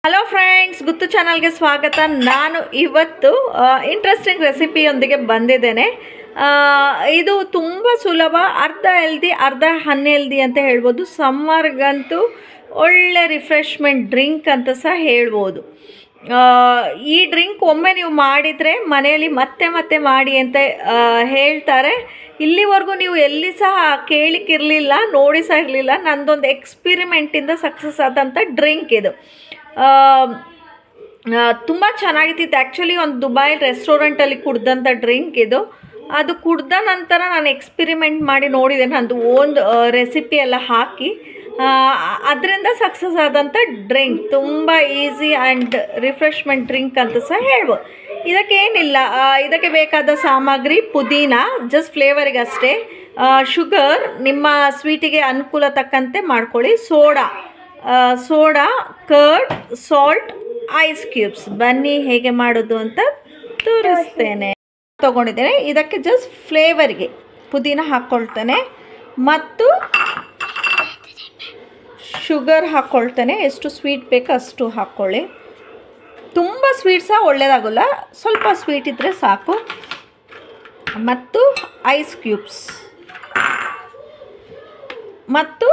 Hello friends, ಗುತ್ತು ಚಾನಲ್ಗೆ ಸ್ವಾಗತ. ನಾನು ಇವತ್ತು ಇಂಟ್ರೆಸ್ಟಿಂಗ್ ರೆಸಿಪಿಯೊಂದಿಗೆ ಬಂದಿದ್ದೇನೆ. ಇದು ತುಂಬ ಸುಲಭ, ಅರ್ಧ ಹೆಲ್ದಿ ಅರ್ಧ ಅನ್ಹೆಲ್ದಿ ಅಂತ ಹೇಳ್ಬೋದು. ಸಮ್ಮರ್ಗಂತೂ ಒಳ್ಳೆ ರಿಫ್ರೆಶ್ಮೆಂಟ್ ಡ್ರಿಂಕ್ ಅಂತ ಸಹ ಹೇಳ್ಬೋದು. ಈ ಡ್ರಿಂಕ್ ಒಮ್ಮೆ ನೀವು ಮಾಡಿದರೆ ಮನೆಯಲ್ಲಿ ಮತ್ತೆ ಮತ್ತೆ ಮಾಡಿ ಅಂತ ಹೇಳ್ತಾರೆ. ಇಲ್ಲಿವರೆಗೂ ನೀವು ಎಲ್ಲಿ ಸಹ ಕೇಳಿಕ್ಕಿರಲಿಲ್ಲ, ನೋಡಿ ಸಹ ಇರಲಿಲ್ಲ. ನಂದೊಂದು ಎಕ್ಸ್ಪಿರಿಮೆಂಟಿಂದ ಸಕ್ಸಸ್ ಆದಂಥ ಡ್ರಿಂಕ್ ಇದು. ತುಂಬ ಚೆನ್ನಾಗಿತ್ತು. ಆ್ಯಕ್ಚುಲಿ ಒಂದು ದುಬೈ ರೆಸ್ಟೋರೆಂಟಲ್ಲಿ ಕುಡ್ದಂಥ ಡ್ರಿಂಕ್ ಇದು. ಅದು ಕುಡ್ದ ನಂತರ ನಾನು ಎಕ್ಸ್ಪಿರಿಮೆಂಟ್ ಮಾಡಿ ನೋಡಿದ್ದೇನೆ, ನಂದು ಒಂದು ರೆಸಿಪಿ ಎಲ್ಲ ಹಾಕಿ. ಅದರಿಂದ ಸಕ್ಸಸ್ ಆದಂಥ ಡ್ರಿಂಕ್, ತುಂಬ ಈಸಿ ಆ್ಯಂಡ್ ರಿಫ್ರೆಶ್ಮೆಂಟ್ ಡ್ರಿಂಕ್ ಅಂತ ಸಹ ಹೇಳ್ಬೋದು. ಇದಕ್ಕೇನಿಲ್ಲ, ಇದಕ್ಕೆ ಬೇಕಾದ ಸಾಮಗ್ರಿ ಪುದೀನ, ಜಸ್ಟ್ ಫ್ಲೇವರಿಗೆ ಅಷ್ಟೇ. ಶುಗರ್ ನಿಮ್ಮ ಸ್ವೀಟಿಗೆ ಅನುಕೂಲ ತಕ್ಕಂತೆ ಮಾಡ್ಕೊಳ್ಳಿ. Soda, curd, salt, ice cubes. ಬನ್ನಿ ಹೇಗೆ ಮಾಡೋದು ಅಂತ ತೋರಿಸ್ತೇನೆ. ತೊಗೊಂಡಿದ್ದೇನೆ. ಇದಕ್ಕೆ ಜಸ್ಟ್ ಫ್ಲೇವರ್ಗೆ ಪುದೀನ ಹಾಕ್ಕೊಳ್ತೇನೆ ಮತ್ತು ಶುಗರ್ ಹಾಕ್ಕೊಳ್ತೇನೆ. ಎಷ್ಟು ಸ್ವೀಟ್ ಬೇಕೋ ಅಷ್ಟು ಹಾಕ್ಕೊಳ್ಳಿ. ತುಂಬ ಸ್ವೀಟ್ ಸಹ ಒಳ್ಳೆಯದಾಗಲ್ಲ, ಸ್ವಲ್ಪ ಸ್ವೀಟ್ ಇದ್ದರೆ ಸಾಕು. ಮತ್ತು ಐಸ್ ಕ್ಯೂಬ್ಸ್ ಮತ್ತು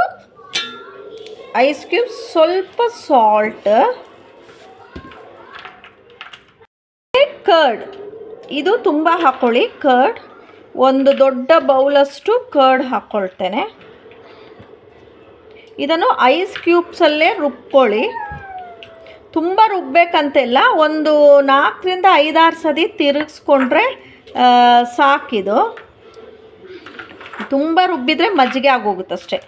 ಸ್ವಲ್ಪ ಸಾಲ್ಟ್, ಕರ್ಡ್. ಇದು ತುಂಬ ಹಾಕ್ಕೊಳ್ಳಿ. ಕರ್ಡ್ ಒಂದು ದೊಡ್ಡ ಬೌಲಷ್ಟು ಕರ್ಡ್ ಹಾಕ್ಕೊಳ್ತೇನೆ. ಇದನ್ನು ಐಸ್ ಕ್ಯೂಬ್ಸಲ್ಲೇ ರುಬ್ಕೊಳ್ಳಿ. ತುಂಬ ರುಬ್ಬೇಕಂತೆಲ್ಲ, ಒಂದು 4ರಿಂದ 5-6 ಸತಿ ತಿರುಗಿಸ್ಕೊಂಡ್ರೆ ಸಾಕಿದು. ತುಂಬ ರುಬ್ಬಿದರೆ ಮಜ್ಜಿಗೆ ಆಗೋಗುತ್ತಷ್ಟೆ.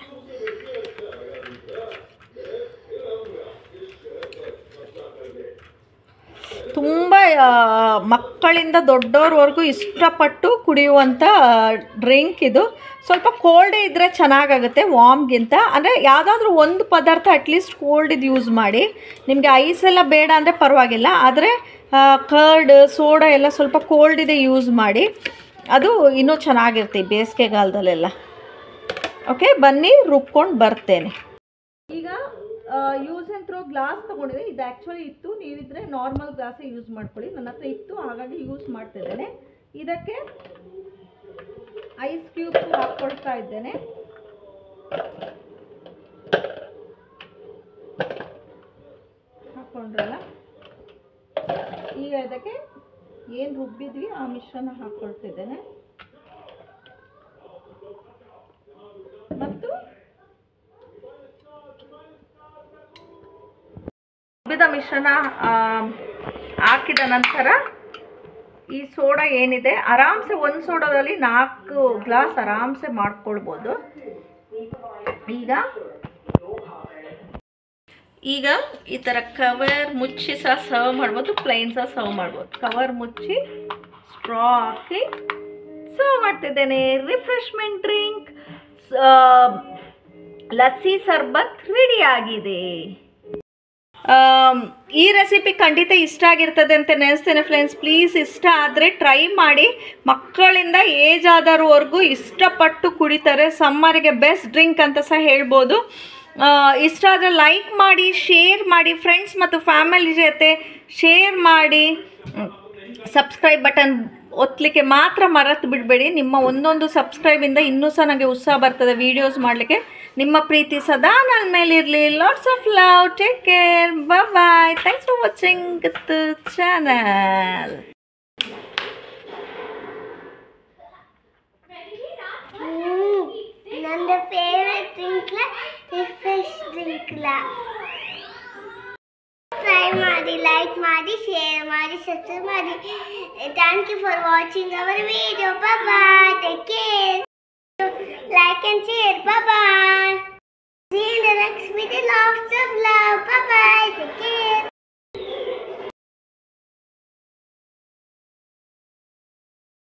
ತುಂಬ ಮಕ್ಕಳಿಂದ ದೊಡ್ಡವ್ರವರೆಗೂ ಇಷ್ಟಪಟ್ಟು ಕುಡಿಯುವಂಥ ಡ್ರಿಂಕ್ ಇದು. ಸ್ವಲ್ಪ ಕೋಲ್ಡೇ ಇದ್ದರೆ ಚೆನ್ನಾಗಾಗುತ್ತೆ ವಾಮ್ಗಿಂತ. ಅಂದರೆ ಯಾವುದಾದ್ರೂ ಒಂದು ಪದಾರ್ಥ ಅಟ್ಲೀಸ್ಟ್ ಕೋಲ್ಡಿದ್ದು ಯೂಸ್ ಮಾಡಿ. ನಿಮಗೆ ಐಸ್ ಎಲ್ಲ ಬೇಡ ಅಂದರೆ ಪರವಾಗಿಲ್ಲ, ಆದರೆ ಕರ್ಡ್, ಸೋಡಾ ಎಲ್ಲ ಸ್ವಲ್ಪ ಕೋಲ್ಡಿದೆ ಯೂಸ್ ಮಾಡಿ. ಅದು ಇನ್ನೂ ಚೆನ್ನಾಗಿರುತ್ತೆ ಬೇಸಿಗೆಗಾಲದಲ್ಲೆಲ್ಲ. ಓಕೆ, ಬನ್ನಿ ರುಬ್ಕೊಂಡು ಬರ್ತೇನೆ. ಈಗ ಯೂಸ್ ಆ್ಯಂಡ್ ಥ್ರೋ ಗ್ಲಾಸ್ ತೊಗೊಂಡಿದೆ. ಇದು ಆ್ಯಕ್ಚುಲಿ ಇತ್ತು, ನೀವಿದ್ರೆ ನಾರ್ಮಲ್ ಗ್ಲಾಸೇ ಯೂಸ್ ಮಾಡ್ಕೊಳ್ಳಿ. ನನ್ನ ಹತ್ರ ಇತ್ತು, ಹಾಗಾಗಿ ಯೂಸ್ ಮಾಡ್ತಿದ್ದೇನೆ. ಇದಕ್ಕೆ ಐಸ್ ಕ್ಯೂಬ್ಸ್ ಹಾಕ್ಕೊಳ್ತಾ ಇದ್ದೇನೆ. ಹಾಕ್ಕೊಂಡ್ರಲ್ಲ, ಈಗ ಇದಕ್ಕೆ ಏನು ರುಬ್ಬಿದ್ವಿ ಆ ಮಿಶ್ರಣ ಹಾಕ್ಕೊಳ್ತಿದ್ದೇನೆ. ಮತ್ತು ರುಬ್ಬಿದ ಮಿಶ್ರಣ ಹಾಕಿದ ನಂತರ ಈ ಸೋಡಾ ಏನಿದೆ, ಆರಾಮ್ಸೆ ಒಂದು ಸೋಡಾದಲ್ಲಿ 4 ಗ್ಲಾಸ್ ಆರಾಮ್ಸೆ ಮಾಡ್ಕೊಳ್ಬೋದು. ಈಗ ಈ ಥರ ಕವರ್ ಮುಚ್ಚಿ ಸಹ ಸರ್ವ್ ಮಾಡ್ಬೋದು, ಪ್ಲೈನ್ ಸಹ ಸರ್ವ್ ಮಾಡ್ಬೋದು. ಕವರ್ ಮುಚ್ಚಿ ಸ್ಟ್ರಾ ಹಾಕಿ ಸರ್ವ್ ಮಾಡ್ತಿದ್ದೇನೆ. Refreshment drink lassi sharbat ready ಆಗಿದೆ. ಈ ರೆಸಿಪಿ ಖಂಡಿತ ಇಷ್ಟ ಆಗಿರ್ತದೆ ಅಂತ ನೆನೆಸ್ತೇನೆ ಫ್ರೆಂಡ್ಸ್. ಪ್ಲೀಸ್ ಇಷ್ಟ ಆದರೆ ಟ್ರೈ ಮಾಡಿ. ಮಕ್ಕಳಿಂದ ಏಜ್ ಆದವ್ರವರೆಗೂ ಇಷ್ಟಪಟ್ಟು ಕುಡಿತಾರೆ. ಸಮ್ಮರಿಗೆ ಬೆಸ್ಟ್ ಡ್ರಿಂಕ್ ಅಂತ ಸಹ ಹೇಳ್ಬೋದು. ಇಷ್ಟ ಆದರೆ ಲೈಕ್ ಮಾಡಿ, ಶೇರ್ ಮಾಡಿ, ಫ್ರೆಂಡ್ಸ್ ಮತ್ತು ಫ್ಯಾಮಿಲಿ ಜೊತೆ ಶೇರ್ ಮಾಡಿ. ಸಬ್ಸ್ಕ್ರೈಬ್ ಬಟನ್ ಒತ್ತಲಿಕ್ಕೆ ಮಾತ್ರ ಮರೆತು ಬಿಡಬೇಡಿ. ನಿಮ್ಮ ಒಂದೊಂದು ಸಬ್ಸ್ಕ್ರೈಬಿಂದ ಇನ್ನೂ ಸಹ ನನಗೆ ಉತ್ಸಾಹ ಬರ್ತದೆ ವೀಡಿಯೋಸ್ ಮಾಡಲಿಕ್ಕೆ. ನಿಮ್ಮ ಪ್ರೀತಿ ಸದಾ ನನ್ನ ಮೇಲಿರಲಿ. Lots of love. Take care. Bye. Thanks for watching Guttu channel. ನನ್ನ favourite drink refresh drink. Try ಮಾಡಿ, ಲೈಕ್ ಮಾಡಿ, ಶೇರ್ ಮಾಡಿ, ಸಬ್ಸ್ಕ್ರೈಬ್ ಮಾಡಿ. Thank you for watching our video. Bye. Take care. Like and share. Bye bye. See you in the next video. Lots of love. Bye bye. Take care.